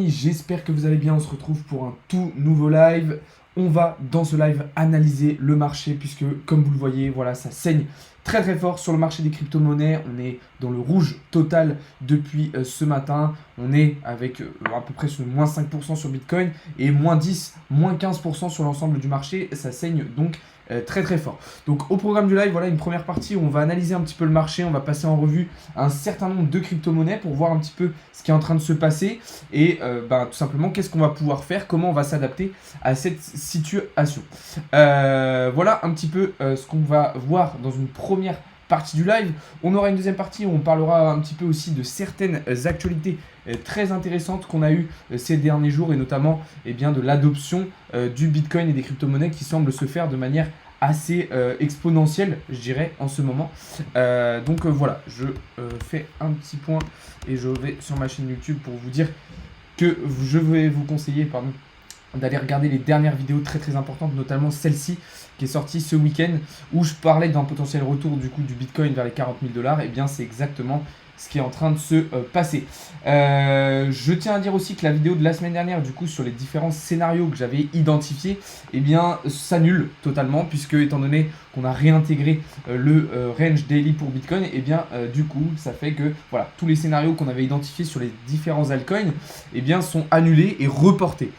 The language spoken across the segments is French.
amis, j'espère que vous allez bien. On se retrouve pour un tout nouveau live. On va dans ce live analyser le marché puisque comme vous le voyez, voilà, ça saigne très très fort sur le marché des crypto-monnaies. On est dans le rouge total depuis ce matin. On est avec à peu près sur moins 5% sur Bitcoin et moins 10, moins 15% sur l'ensemble du marché. Ça saigne donc très très fort. Donc au programme du live, voilà une première partie où on va analyser un petit peu le marché, on va passer en revue un certain nombre de crypto-monnaies pour voir un petit peu ce qui est en train de se passer et tout simplement qu'est-ce qu'on va pouvoir faire, comment on va s'adapter à cette situation. Voilà un petit peu ce qu'on va voir dans une première partie du live. On aura une deuxième partie où on parlera un petit peu aussi de certaines actualités très intéressantes qu'on a eues ces derniers jours et notamment de l'adoption du Bitcoin et des crypto-monnaies qui semblent se faire de manière assez exponentielle, je dirais, en ce moment. Voilà, je fais un petit point et je vais sur ma chaîne YouTube pour vous dire que je vais vous conseiller, d'aller regarder les dernières vidéos très très importantes, notamment celle-ci qui est sortie ce week-end où je parlais d'un potentiel retour du Bitcoin vers les 40 000 $. Et bien c'est exactement ce qui est en train de se passer. Je tiens à dire aussi que la vidéo de la semaine dernière, sur les différents scénarios que j'avais identifiés, s'annule totalement, puisque étant donné qu'on a réintégré le range daily pour Bitcoin, ça fait que voilà, tous les scénarios qu'on avait identifiés sur les différents altcoins, sont annulés et reportés.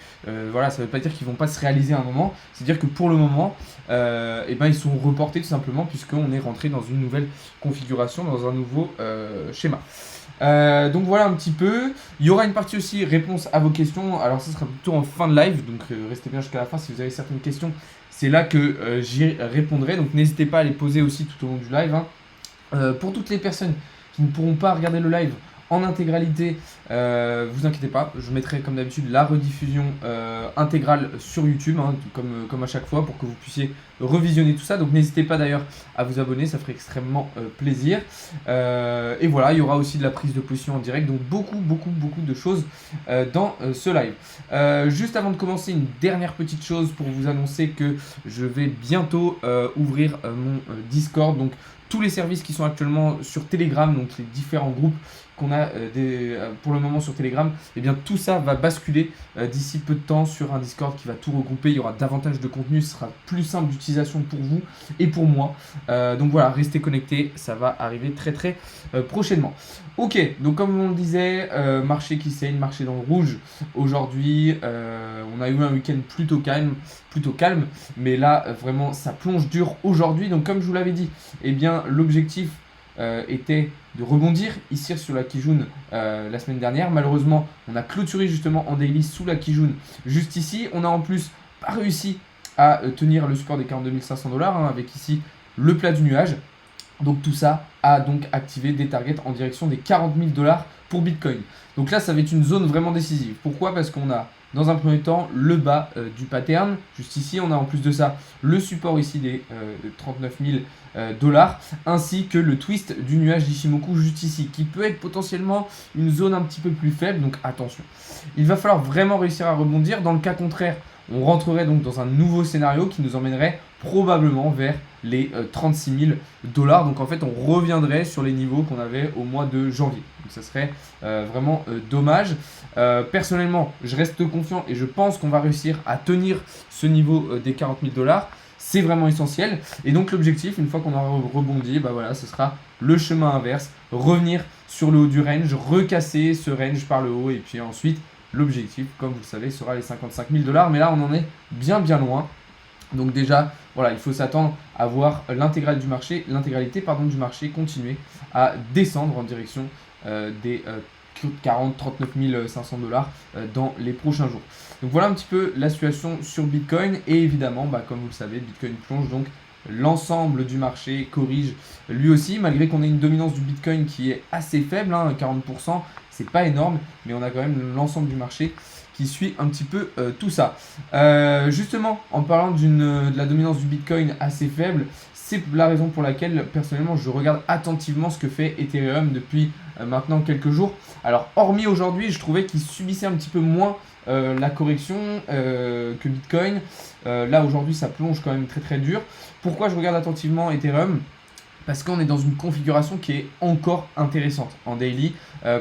Voilà, ça ne veut pas dire qu'ils ne vont pas se réaliser à un moment, c'est-à-dire que pour le moment, ils sont reportés tout simplement, puisqu'on est rentré dans une nouvelle configuration, dans un nouveau schéma. Donc voilà un petit peu. Il y aura une partie aussi réponse à vos questions. Alors ça sera plutôt en fin de live, donc restez bien jusqu'à la fin si vous avez certaines questions. C'est là que j'y répondrai, donc n'hésitez pas à les poser aussi tout au long du live. Pour toutes les personnes qui ne pourront pas regarder le live en intégralité, vous inquiétez pas, je mettrai comme d'habitude la rediffusion intégrale sur YouTube, comme à chaque fois, pour que vous puissiez revisionner tout ça. Donc n'hésitez pas d'ailleurs à vous abonner, ça ferait extrêmement plaisir. Et voilà, il y aura aussi de la prise de position en direct, donc beaucoup de choses dans ce live. Juste avant de commencer, une dernière petite chose pour vous annoncer que je vais bientôt ouvrir mon Discord, donc tous les services qui sont actuellement sur Telegram, donc les différents groupes qu'on a pour le moment sur Telegram, tout ça va basculer d'ici peu de temps sur un Discord qui va tout regrouper. Il y aura davantage de contenu, ce sera plus simple d'utilisation pour vous et pour moi. Donc voilà, restez connectés, ça va arriver très prochainement. Ok, donc comme on le disait, marché qui saigne, marché dans le rouge. Aujourd'hui, on a eu un week-end plutôt calme, mais là vraiment ça plonge dur aujourd'hui. Donc comme je vous l'avais dit, l'objectif était de rebondir ici sur la Kijun la semaine dernière. Malheureusement, on a clôturé justement en daily sous la Kijun juste ici. On a en plus pas réussi à tenir le support des 42 500 $, avec ici le plat du nuage. Donc tout ça a donc activé des targets en direction des 40 000 $ pour Bitcoin. Donc là, ça va être une zone vraiment décisive. Pourquoi ? Parce qu'on a dans un premier temps le bas du pattern, juste ici. On a en plus de ça le support ici des 39 000 $, ainsi que le twist du nuage d'Ishimoku juste ici, qui peut être potentiellement une zone un petit peu plus faible, donc attention. Il va falloir vraiment réussir à rebondir. Dans le cas contraire, on rentrerait donc dans un nouveau scénario qui nous emmènerait probablement vers les 36 000 $. Donc en fait, on reviendrait sur les niveaux qu'on avait au mois de janvier. Donc ça serait vraiment dommage. Personnellement, je reste confiant et je pense qu'on va réussir à tenir ce niveau des 40 000 $. C'est vraiment essentiel. Et donc l'objectif, une fois qu'on aura rebondi, ce sera le chemin inverse. Revenir sur le haut du range, recasser ce range par le haut et puis ensuite l'objectif, comme vous le savez, sera les 55 000 $. Mais là, on en est bien loin. Donc déjà, voilà, il faut s'attendre à voir l'intégralité du marché continuer à descendre en direction des 39 500 $ dans les prochains jours. Donc voilà un petit peu la situation sur Bitcoin. Et évidemment, comme vous le savez, Bitcoin plonge, donc l'ensemble du marché corrige lui aussi, malgré qu'on ait une dominance du Bitcoin qui est assez faible, 40%, c'est pas énorme, mais on a quand même l'ensemble du marché qui suit un petit peu tout ça. Justement, en parlant de la dominance du Bitcoin assez faible, c'est la raison pour laquelle personnellement je regarde attentivement ce que fait Ethereum depuis maintenant quelques jours. Alors hormis aujourd'hui, je trouvais qu'il subissait un petit peu moins la correction que Bitcoin. Là aujourd'hui ça plonge quand même très dur. Pourquoi je regarde attentivement Ethereum ? parce qu'on est dans une configuration qui est encore intéressante en daily,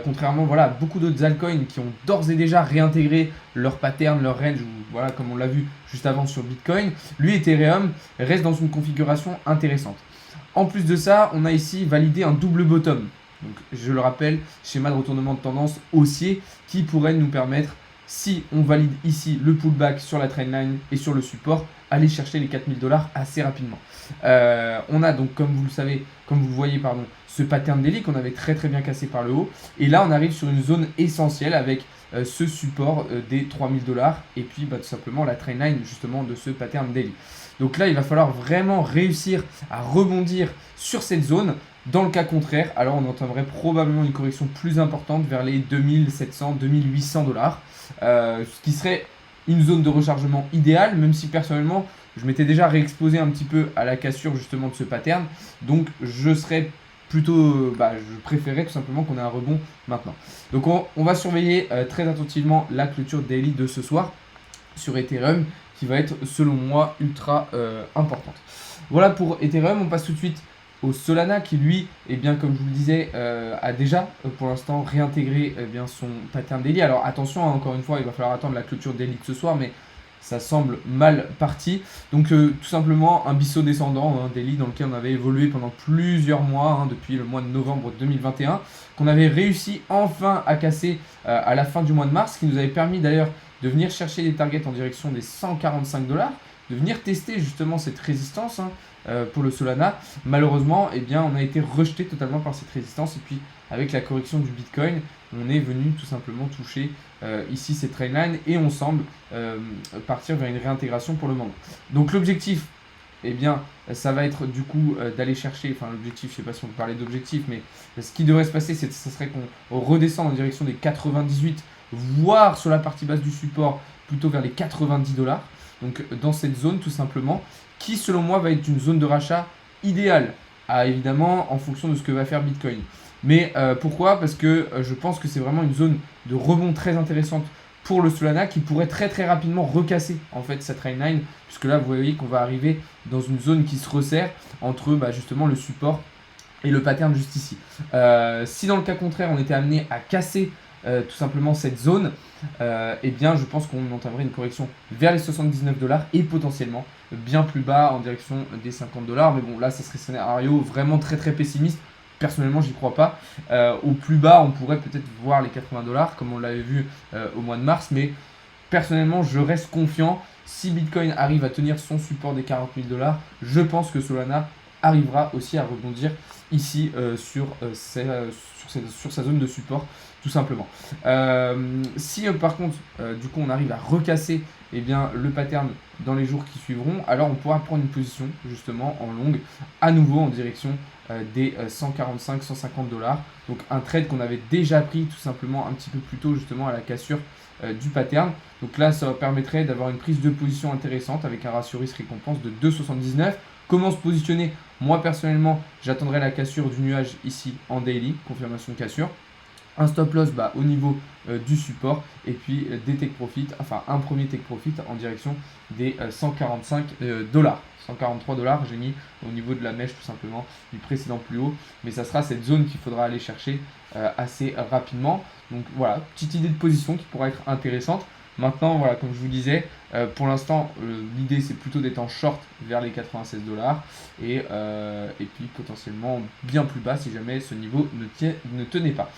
contrairement voilà, à beaucoup d'autres altcoins qui ont d'ores et déjà réintégré leur pattern, leur range, ou, voilà, comme on l'a vu juste avant sur Bitcoin. Lui, Ethereum, reste dans une configuration intéressante. En plus de ça, on a ici validé un double bottom. Donc, je le rappelle, schéma de retournement de tendance haussier qui pourrait nous permettre, si on valide ici le pullback sur la trendline et sur le support, aller chercher les 4000 $ assez rapidement. On a donc, comme vous le savez, comme vous le voyez, pardon, ce pattern daily qu'on avait très bien cassé par le haut. Et là, on arrive sur une zone essentielle avec ce support des 3000 $ et puis tout simplement la trendline justement de ce pattern daily. Donc là, il va falloir vraiment réussir à rebondir sur cette zone. Dans le cas contraire, alors on entendrait probablement une correction plus importante vers les 2700, 2800 $, ce qui serait une zone de rechargement idéale, même si personnellement, je m'étais déjà réexposé un petit peu à la cassure justement de ce pattern. Donc je serais plutôt, je préférais tout simplement qu'on ait un rebond maintenant. Donc on va surveiller très attentivement la clôture daily de ce soir sur Ethereum, qui va être selon moi ultra importante. Voilà pour Ethereum. On passe tout de suite au Solana qui lui, comme je vous le disais, a déjà pour l'instant réintégré son pattern daily. Alors attention, encore une fois, il va falloir attendre la clôture daily de ce soir, mais ça semble mal parti. Donc tout simplement un biseau descendant, daily dans lequel on avait évolué pendant plusieurs mois, depuis le mois de novembre 2021, qu'on avait réussi enfin à casser à la fin du mois de mars, qui nous avait permis d'ailleurs de venir chercher des targets en direction des 145 $, de venir tester justement cette résistance pour le Solana. Malheureusement, on a été rejeté totalement par cette résistance, et puis avec la correction du Bitcoin, on est venu tout simplement toucher ici cette trendline, et on semble partir vers une réintégration pour le moment. Donc l'objectif, ça va être du coup d'aller chercher, l'objectif, je ne sais pas si on peut parler d'objectif, mais ce qui devrait se passer, ce serait qu'on redescende en direction des 98, voire sur la partie basse du support, plutôt vers les 90 $. Donc dans cette zone tout simplement, qui selon moi va être une zone de rachat idéale, évidemment en fonction de ce que va faire Bitcoin. Mais pourquoi ? Parce que je pense que c'est vraiment une zone de rebond très intéressante pour le Solana, qui pourrait très rapidement recasser en fait sa trendline, puisque là vous voyez qu'on va arriver dans une zone qui se resserre entre justement le support et le pattern juste ici. Si dans le cas contraire on était amené à casser tout simplement cette zone, je pense qu'on entamerait une correction vers les 79 $ et potentiellement bien plus bas en direction des 50 $. Mais bon, là ça serait scénario vraiment très pessimiste. Personnellement, j'y crois pas. Au plus bas, on pourrait peut-être voir les 80 $ comme on l'avait vu au mois de mars, mais personnellement, je reste confiant. Si Bitcoin arrive à tenir son support des 40 000 $, je pense que Solana arrivera aussi à rebondir ici sur sa zone de support, tout simplement. Si par contre, du coup, on arrive à recasser le pattern dans les jours qui suivront, alors on pourra prendre une position justement en longue, à nouveau en direction des 145-150 $. Donc un trade qu'on avait déjà pris tout simplement un petit peu plus tôt justement à la cassure du pattern. Donc là, ça permettrait d'avoir une prise de position intéressante avec un ratio risque-récompense de 2,79. Comment se positionner ? Moi personnellement, j'attendrai la cassure du nuage ici en daily, confirmation de cassure. Un stop loss au niveau du support, et puis des take profit, un premier take profit en direction des 145 $. 143 $, j'ai mis au niveau de la mèche tout simplement du précédent plus haut, mais ça sera cette zone qu'il faudra aller chercher assez rapidement. Donc voilà, petite idée de position qui pourra être intéressante. Maintenant, voilà, comme je vous disais, pour l'instant, l'idée c'est plutôt d'être en short vers les 96 $, et puis potentiellement bien plus bas si jamais ce niveau ne tenait pas.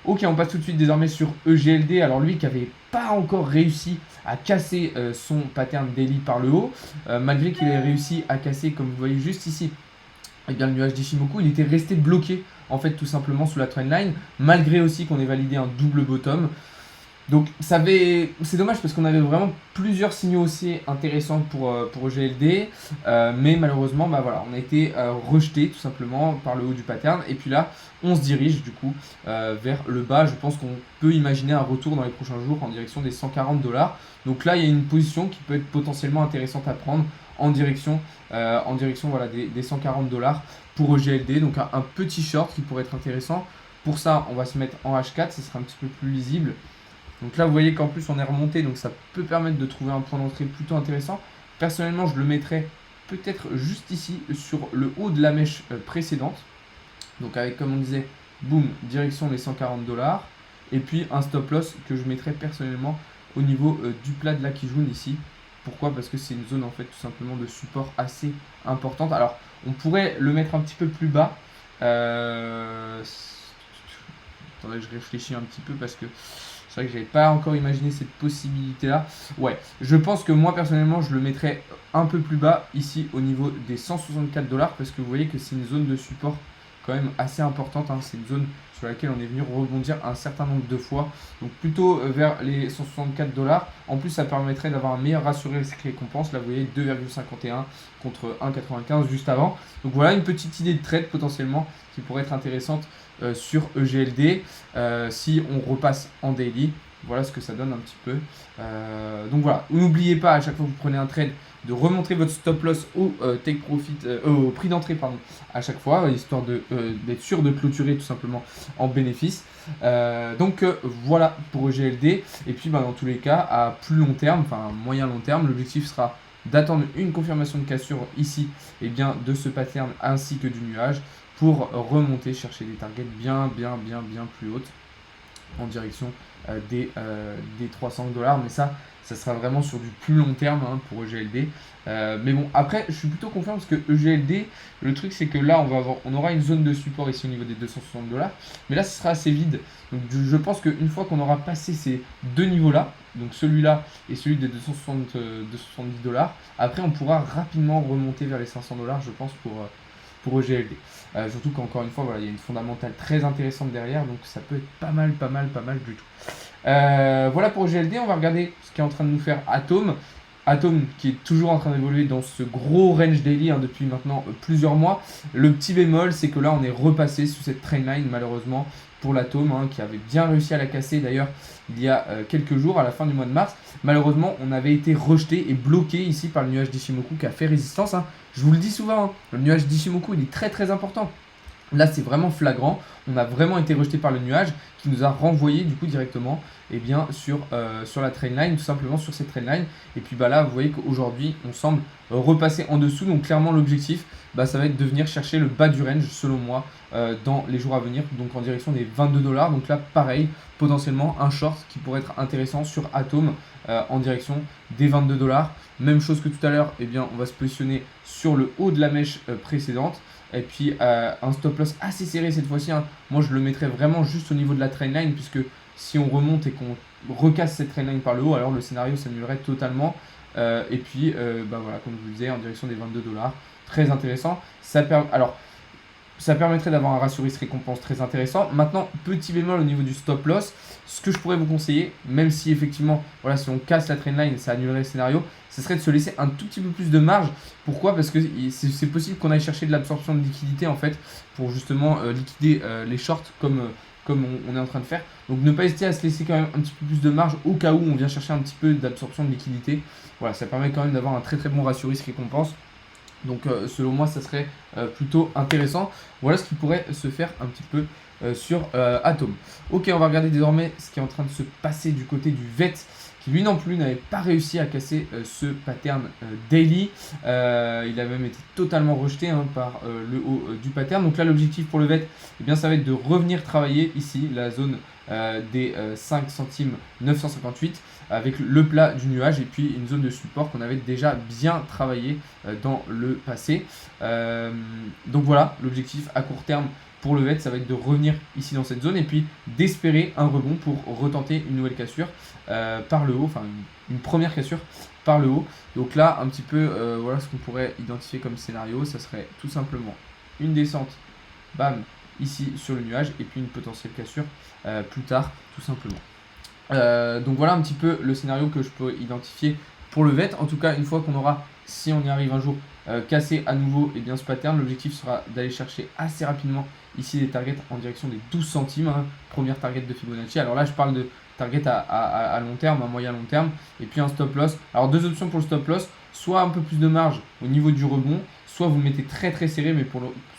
Ok, on passe tout de suite désormais sur EGLD. Alors lui qui n'avait pas encore réussi à casser son pattern daily par le haut, malgré qu'il ait réussi à casser, comme vous voyez juste ici, le nuage d'Ishimoku, il était resté bloqué en fait tout simplement sous la trendline, malgré aussi qu'on ait validé un double bottom. Donc c'est dommage parce qu'on avait vraiment plusieurs signaux aussi intéressants pour EGLD, mais malheureusement on a été rejeté tout simplement par le haut du pattern, et puis là on se dirige du coup vers le bas. Je pense qu'on peut imaginer un retour dans les prochains jours en direction des 140 $. Donc là il y a une position qui peut être potentiellement intéressante à prendre en direction des 140 $ pour EGLD, donc un petit short qui pourrait être intéressant. Pour ça on va se mettre en H4, ça sera un petit peu plus lisible. Donc là, vous voyez qu'en plus, on est remonté, donc ça peut permettre de trouver un point d'entrée plutôt intéressant. Personnellement, je le mettrais peut-être juste ici sur le haut de la mèche précédente. Donc avec, comme on disait, boum, direction les 140 $. Et puis un stop loss que je mettrais personnellement au niveau du plat de la Kijun ici. Pourquoi? Parce que c'est une zone en fait tout simplement de support assez importante. Alors on pourrait le mettre un petit peu plus bas. Attendez, je réfléchis un petit peu parce que c'est vrai que j'avais pas encore imaginé cette possibilité là. Ouais, je pense que moi personnellement je le mettrais un peu plus bas ici au niveau des 164 $, parce que vous voyez que c'est une zone de support quand même assez importante, hein. C'est une zone sur laquelle on est venu rebondir un certain nombre de fois, donc plutôt vers les 164 $. En plus ça permettrait d'avoir un meilleur ratio risque-récompense. Là vous voyez 2,51 contre 1,95 juste avant. Donc voilà une petite idée de trade potentiellement qui pourrait être intéressante sur EGLD si on repasse en daily. Voilà ce que ça donne un petit peu. Donc voilà, n'oubliez pas à chaque fois que vous prenez un trade de remontrer votre stop loss au take profit, au prix d'entrée pardon, à chaque fois, histoire d'être sûr de clôturer tout simplement en bénéfice. Donc voilà pour EGLD. Et puis dans tous les cas, à plus long terme, enfin moyen long terme, l'objectif sera d'attendre une confirmation de cassure ici et bien de ce pattern ainsi que du nuage pour remonter, chercher des targets bien plus hautes en direction des 300 $. Mais ça sera vraiment sur du plus long terme hein, pour EGLD. Mais bon, après, je suis plutôt confiant parce que EGLD, le truc c'est que là, on aura une zone de support ici au niveau des 260 $. Mais là, ce sera assez vide. Donc, je pense qu'une fois qu'on aura passé ces deux niveaux-là, donc celui-là et celui des 270 $, après, on pourra rapidement remonter vers les 500 $, je pense, pour EGLD. Surtout qu'encore une fois, voilà, il y a une fondamentale très intéressante derrière, donc ça peut être pas mal du tout. Voilà pour EGLD, on va regarder ce qu'est en train de nous faire Atom. Atom qui est toujours en train d'évoluer dans ce gros range daily hein, depuis maintenant plusieurs mois. Le petit bémol, c'est que là, on est repassé sous cette trendline malheureusement pour l'Atom hein, qui avait bien réussi à la casser d'ailleurs il y a quelques jours à la fin du mois de mars. Malheureusement, on avait été rejeté et bloqué ici par le nuage d'Ishimoku qui a fait résistance. Hein. Je vous le dis souvent, hein, le nuage d'Ishimoku il est très important. Là, c'est vraiment flagrant. On a vraiment été rejeté par le nuage qui nous a renvoyé du coup directement sur la trendline, tout simplement sur cette trendline. Et puis là, vous voyez qu'aujourd'hui, on semble repasser en dessous. Donc clairement, l'objectif, ça va être de venir chercher le bas du range, selon moi, dans les jours à venir. Donc en direction des 22 $. Donc là, pareil, potentiellement un short qui pourrait être intéressant sur Atom en direction des 22 $. Même chose que tout à l'heure, on va se positionner sur le haut de la mèche précédente. Et puis un stop loss assez serré cette fois-ci. Hein. Moi, je le mettrais vraiment juste au niveau de la trendline, puisque si on remonte et qu'on recasse cette trendline par le haut, alors le scénario s'annulerait totalement. Et puis, voilà, comme je vous le disais, en direction des 22 $. Très intéressant. Ça permettrait d'avoir un ratio risque-récompense très intéressant. Maintenant, petit bémol au niveau du stop loss. Ce que je pourrais vous conseiller, même si effectivement, voilà, si on casse la trendline, ça annulerait le scénario, ce serait de se laisser un tout petit peu plus de marge. Pourquoi? Parce que c'est possible qu'on aille chercher de l'absorption de liquidité en fait, pour justement liquider les shorts comme on est en train de faire. Donc ne pas hésiter à se laisser quand même un petit peu plus de marge au cas où on vient chercher un petit peu d'absorption de liquidité. Voilà, ça permet quand même d'avoir un très bon ratio risque-récompense. Donc selon moi ça serait plutôt intéressant. Voilà ce qui pourrait se faire un petit peu sur Atom. Ok, on va regarder désormais ce qui est en train de se passer du côté du VET, qui lui non plus n'avait pas réussi à casser ce pattern daily. Il a même été totalement rejeté hein, par le haut du pattern. Donc là l'objectif pour le VET, ça va être de revenir travailler ici la zone des 5 centimes 958 avec le plat du nuage et puis une zone de support qu'on avait déjà bien travaillé dans le passé. Donc voilà, l'objectif à court terme pour le VET, ça va être de revenir ici dans cette zone et puis d'espérer un rebond pour retenter une nouvelle cassure par le haut, enfin une première cassure par le haut. Donc là, un petit peu, voilà ce qu'on pourrait identifier comme scénario, ça serait tout simplement une descente, bam, ici sur le nuage et puis une potentielle cassure plus tard, tout simplement. Donc voilà un petit peu le scénario que je peux identifier pour le VET. En tout cas, une fois qu'on aura, si on y arrive un jour, cassé à nouveau ce pattern, l'objectif sera d'aller chercher assez rapidement ici des targets en direction des 12 centimes, hein, première target de Fibonacci. Alors là, je parle de target à long terme, à moyen long terme, et puis un stop loss. Alors deux options pour le stop loss, soit un peu plus de marge au niveau du rebond, soit vous le mettez très serré, mais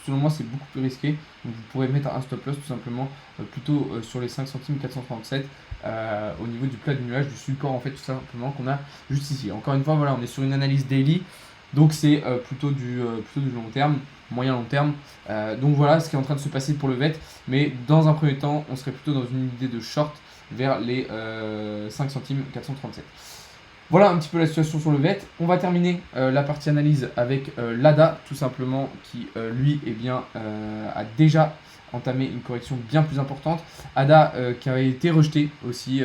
selon moi c'est beaucoup plus risqué. Donc vous pourrez mettre un stop loss tout simplement plutôt sur les 5 centimes 437 au niveau du plat du nuage, du support en fait tout simplement qu'on a juste ici. Encore une fois, voilà, on est sur une analyse daily. Donc c'est plutôt du long terme, moyen long terme. Donc voilà ce qui est en train de se passer pour le VET. Mais dans un premier temps, on serait plutôt dans une idée de short vers les 5 centimes 437. Voilà un petit peu la situation sur le VET. On va terminer la partie analyse avec l'ADA, tout simplement, qui lui a déjà entamé une correction bien plus importante. ADA qui avait été rejeté aussi,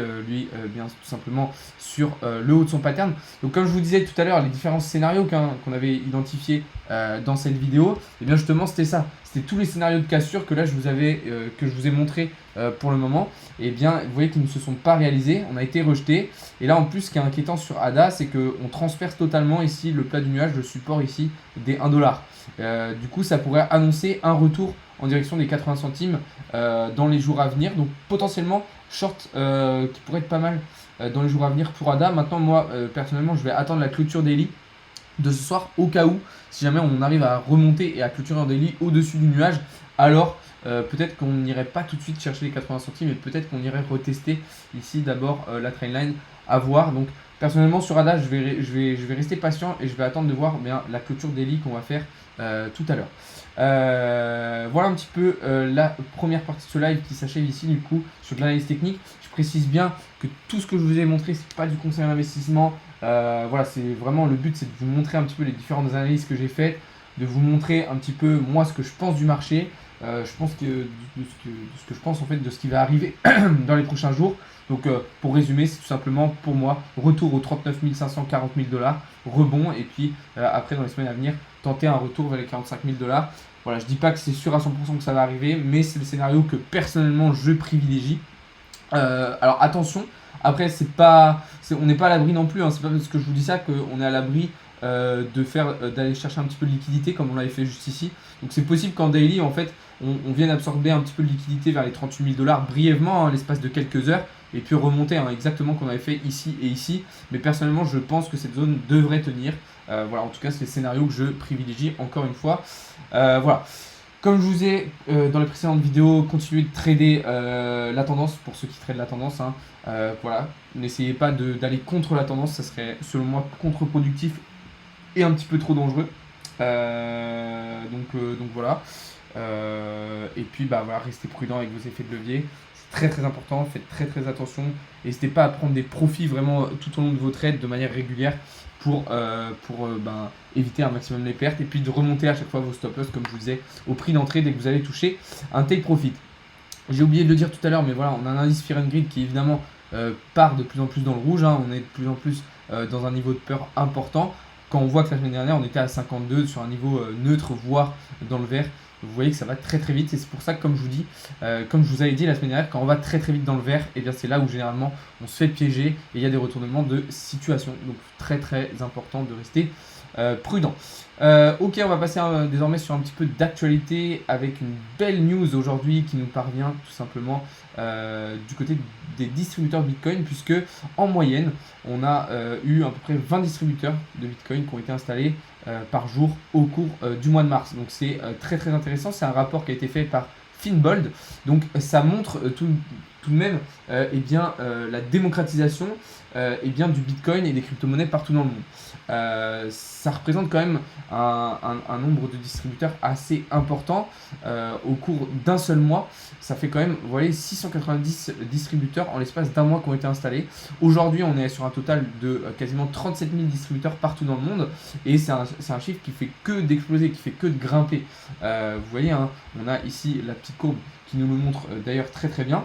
bien tout simplement sur le haut de son pattern. Donc comme je vous disais tout à l'heure, les différents scénarios qu'on avait identifiés dans cette vidéo, et bien justement c'était ça. C'était tous les scénarios de cassure que là je vous ai montré pour le moment. Et bien vous voyez qu'ils ne se sont pas réalisés, on a été rejeté. Et là en plus ce qui est inquiétant sur ADA, c'est qu'on transperce totalement ici le plat du nuage, le support ici des 1$. Du coup ça pourrait annoncer un retour en direction des 80 centimes dans les jours à venir. Donc potentiellement short qui pourrait être pas mal dans les jours à venir pour ADA. Maintenant moi personnellement je vais attendre la clôture daily de ce soir au cas où si jamais on arrive à remonter et à clôturer en daily au-dessus du nuage, alors peut-être qu'on n'irait pas tout de suite chercher les 80 centimes et peut-être qu'on irait retester ici d'abord la trendline à voir. Donc personnellement sur ADA je vais rester patient et je vais attendre de voir bien la clôture daily qu'on va faire tout à l'heure. Voilà un petit peu la première partie de ce live qui s'achève ici du coup sur de l'analyse technique. Je précise bien que tout ce que je vous ai montré c'est pas du conseil d'investissement. Voilà, c'est vraiment le but, c'est de vous montrer un petit peu les différentes analyses que j'ai faites, de vous montrer un petit peu moi ce que je pense du marché, je pense que de ce que je pense en fait de ce qui va arriver dans les prochains jours. Donc pour résumer, c'est tout simplement pour moi retour aux 39 500, 40 000 $, rebond et puis après dans les semaines à venir tenter un retour vers les 45 000 $. Voilà, je dis pas que c'est sûr à 100% que ça va arriver, mais c'est le scénario que personnellement je privilégie. Alors attention, après on n'est pas à l'abri non plus, hein, c'est pas parce que je vous dis ça qu'on est à l'abri d'aller chercher un petit peu de liquidité comme on l'avait fait juste ici. Donc c'est possible qu'en daily en fait on vienne absorber un petit peu de liquidité vers les 38 000 $ brièvement, hein, l'espace de quelques heures et puis remonter hein, exactement comme on avait fait ici et ici. Mais personnellement je pense que cette zone devrait tenir. Voilà, en tout cas c'est le scénario que je privilégie encore une fois. Voilà. Comme je vous ai dans les précédentes vidéos, continuez de trader la tendance pour ceux qui tradent la tendance. Hein. Voilà, n'essayez pas d'aller contre la tendance, ça serait selon moi contre-productif et un petit peu trop dangereux. Donc voilà. Et puis voilà, restez prudent avec vos effets de levier. C'est très très important, faites très très attention. N'hésitez pas à prendre des profits vraiment tout au long de vos trades de manière régulière pour éviter un maximum les pertes et puis de remonter à chaque fois vos stop loss comme je vous disais au prix d'entrée dès que vous allez toucher un take profit. J'ai oublié de le dire tout à l'heure, mais voilà, on a un indice Fear and Greed qui évidemment part de plus en plus dans le rouge, hein. On est de plus en plus dans un niveau de peur important. Quand on voit que la semaine dernière on était à 52 sur un niveau neutre voire dans le vert, vous voyez que ça va très très vite et c'est pour ça que comme je vous dis, comme je vous avais dit la semaine dernière, quand on va très très vite dans le vert, et bien c'est là où généralement on se fait piéger et il y a des retournements de situation. Donc très très important de rester prudent. Ok, on va passer désormais sur un petit peu d'actualité avec une belle news aujourd'hui qui nous parvient tout simplement du côté des distributeurs Bitcoin, puisque en moyenne on a eu à peu près 20 distributeurs de Bitcoin qui ont été installés par jour au cours du mois de mars. Donc c'est très très intéressant, c'est un rapport qui a été fait par Finbold. Donc ça montre tout de même la démocratisation du Bitcoin et des crypto-monnaies partout dans le monde. Ça représente quand même un nombre de distributeurs assez important au cours d'un seul mois. Ça fait quand même, vous voyez, 690 distributeurs en l'espace d'un mois qui ont été installés. Aujourd'hui, on est sur un total de quasiment 37 000 distributeurs partout dans le monde et c'est un chiffre qui fait que d'exploser, qui fait que de grimper. Vous voyez, hein, on a ici la petite courbe qui nous le montre d'ailleurs très très bien.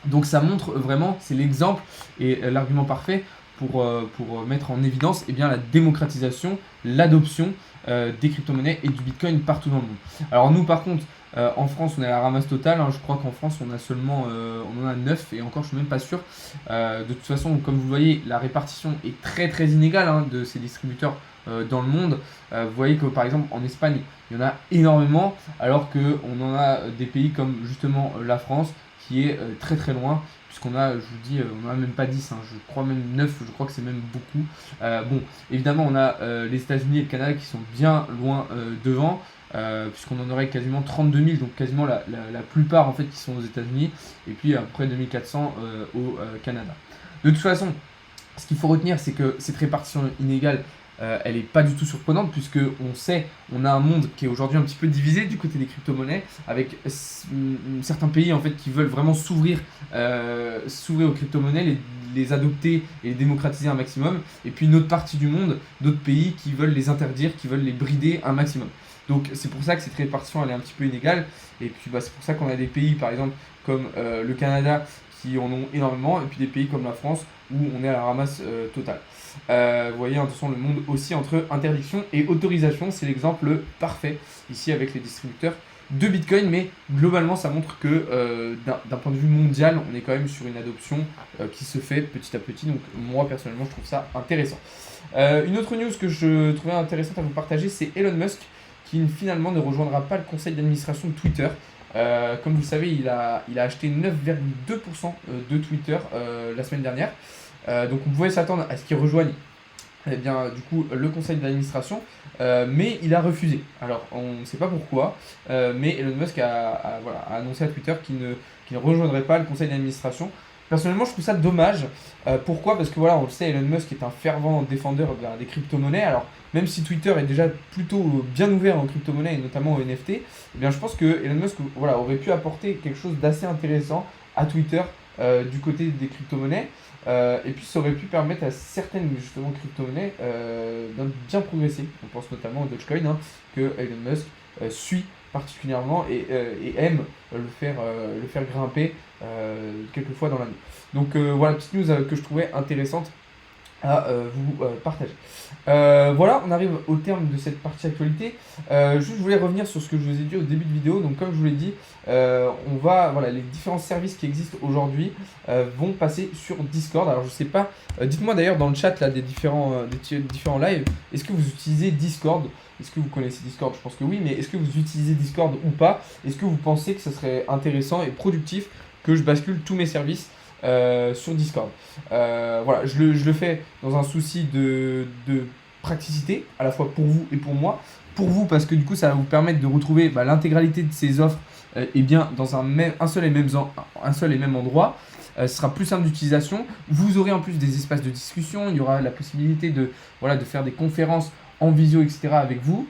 Donc ça montre vraiment, c'est l'exemple et l'argument parfait pour mettre en évidence la démocratisation, l'adoption des crypto-monnaies et du Bitcoin partout dans le monde. Alors nous par contre, en France on est à la ramasse totale, hein. Je crois qu'en France on a seulement on en a 9 et encore je suis même pas sûr. De toute façon, comme vous le voyez, la répartition est très très inégale hein, de ces distributeurs dans le monde. Vous voyez que par exemple en Espagne il y en a énormément alors qu'on en a des pays comme justement la France qui est très très loin, puisqu'on a, je vous dis, on n'en a même pas 10, hein, je crois même 9, je crois que c'est même beaucoup. Bon, évidemment, on a les États-Unis et le Canada qui sont bien loin devant, puisqu'on en aurait quasiment 32 000, donc quasiment la plupart en fait qui sont aux États-Unis, et puis à peu près 2400 au Canada. De toute façon, ce qu'il faut retenir, c'est que cette répartition inégale, elle n'est pas du tout surprenante puisque on a un monde qui est aujourd'hui un petit peu divisé du côté des crypto-monnaies avec certains pays en fait qui veulent vraiment s'ouvrir aux crypto-monnaies, les adopter et les démocratiser un maximum, et puis une autre partie du monde, d'autres pays qui veulent les interdire, qui veulent les brider un maximum. Donc c'est pour ça que cette répartition elle est un petit peu inégale, et puis c'est pour ça qu'on a des pays par exemple comme le Canada qui en ont énormément, et puis des pays comme la France où on est à la ramasse totale. Vous voyez, de toute façon, le monde aussi entre interdiction et autorisation, c'est l'exemple parfait ici avec les distributeurs de Bitcoin, mais globalement ça montre que d'un point de vue mondial, on est quand même sur une adoption qui se fait petit à petit, donc moi personnellement je trouve ça intéressant. Une autre news que je trouvais intéressante à vous partager, c'est Elon Musk qui finalement ne rejoindra pas le conseil d'administration de Twitter. Comme vous le savez, il a acheté 9,2% de Twitter la semaine dernière. Donc on pouvait s'attendre à ce qu'il rejoigne du coup, le conseil d'administration, mais il a refusé. Alors on ne sait pas pourquoi, mais Elon Musk a annoncé à Twitter qu'il ne rejoindrait pas le conseil d'administration. Personnellement, je trouve ça dommage. Pourquoi? Parce que on le sait, Elon Musk est un fervent défendeur des crypto-monnaies. Alors, même si Twitter est déjà plutôt bien ouvert aux crypto-monnaies et notamment aux NFT, je pense que Elon Musk aurait pu apporter quelque chose d'assez intéressant à Twitter du côté des crypto-monnaies. Et puis, ça aurait pu permettre à certaines justement crypto-monnaies de bien progresser. On pense notamment au Dogecoin, que Elon Musk suit particulièrement et aime le faire grimper quelques fois dans l'année. Donc petite news que je trouvais intéressante à vous partager. On arrive au terme de cette partie actualité. Juste, je voulais revenir sur ce que je vous ai dit au début de vidéo. Donc, comme je vous l'ai dit, les différents services qui existent aujourd'hui vont passer sur Discord. Alors, je sais pas, dites-moi d'ailleurs dans le chat là, des différents lives, est-ce que vous utilisez Discord? Est-ce que vous connaissez Discord? Je pense que oui, mais est-ce que vous utilisez Discord ou pas? Est-ce que vous pensez que ce serait intéressant et productif que je bascule tous mes services sur Discord? Je le fais dans un souci de praticité, à la fois pour vous et pour moi. Pour vous, parce que du coup, ça va vous permettre de retrouver l'intégralité de ces offres dans un seul et même endroit. Ce sera plus simple d'utilisation. Vous aurez en plus des espaces de discussion. Il y aura la possibilité de faire des conférences en visio, etc. avec vous.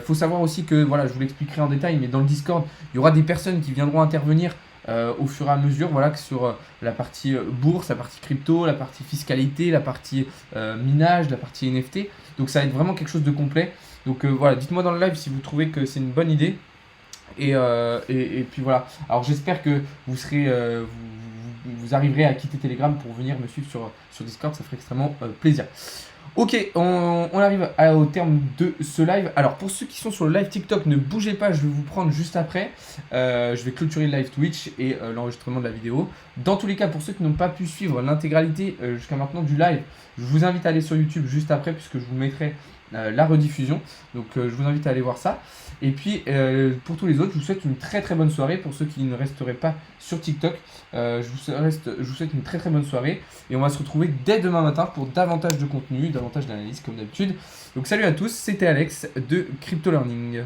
Faut savoir aussi que, je vous l'expliquerai en détail, mais dans le Discord, il y aura des personnes qui viendront intervenir au fur et à mesure, que sur la partie bourse, la partie crypto, la partie fiscalité, la partie minage, la partie NFT. Donc ça va être vraiment quelque chose de complet. Donc dites-moi dans le live si vous trouvez que c'est une bonne idée. Et puis voilà. Alors j'espère que vous arriverez à quitter Telegram pour venir me suivre sur Discord, ça ferait extrêmement plaisir. Ok, on arrive au terme de ce live. Alors pour ceux qui sont sur le live TikTok, ne bougez pas, je vais vous prendre juste après. Je vais clôturer le live Twitch et l'enregistrement de la vidéo. Dans tous les cas, pour ceux qui n'ont pas pu suivre l'intégralité jusqu'à maintenant du live, je vous invite à aller sur YouTube juste après puisque je vous mettrai la rediffusion. Donc je vous invite à aller voir ça. Et puis pour tous les autres, je vous souhaite une très très bonne soirée. Pour ceux qui ne resteraient pas sur TikTok, je vous souhaite une très très bonne soirée. Et on va se retrouver dès demain matin pour davantage de contenu, davantage d'analyse comme d'habitude. Donc salut à tous, c'était Alex de Crypto Learning.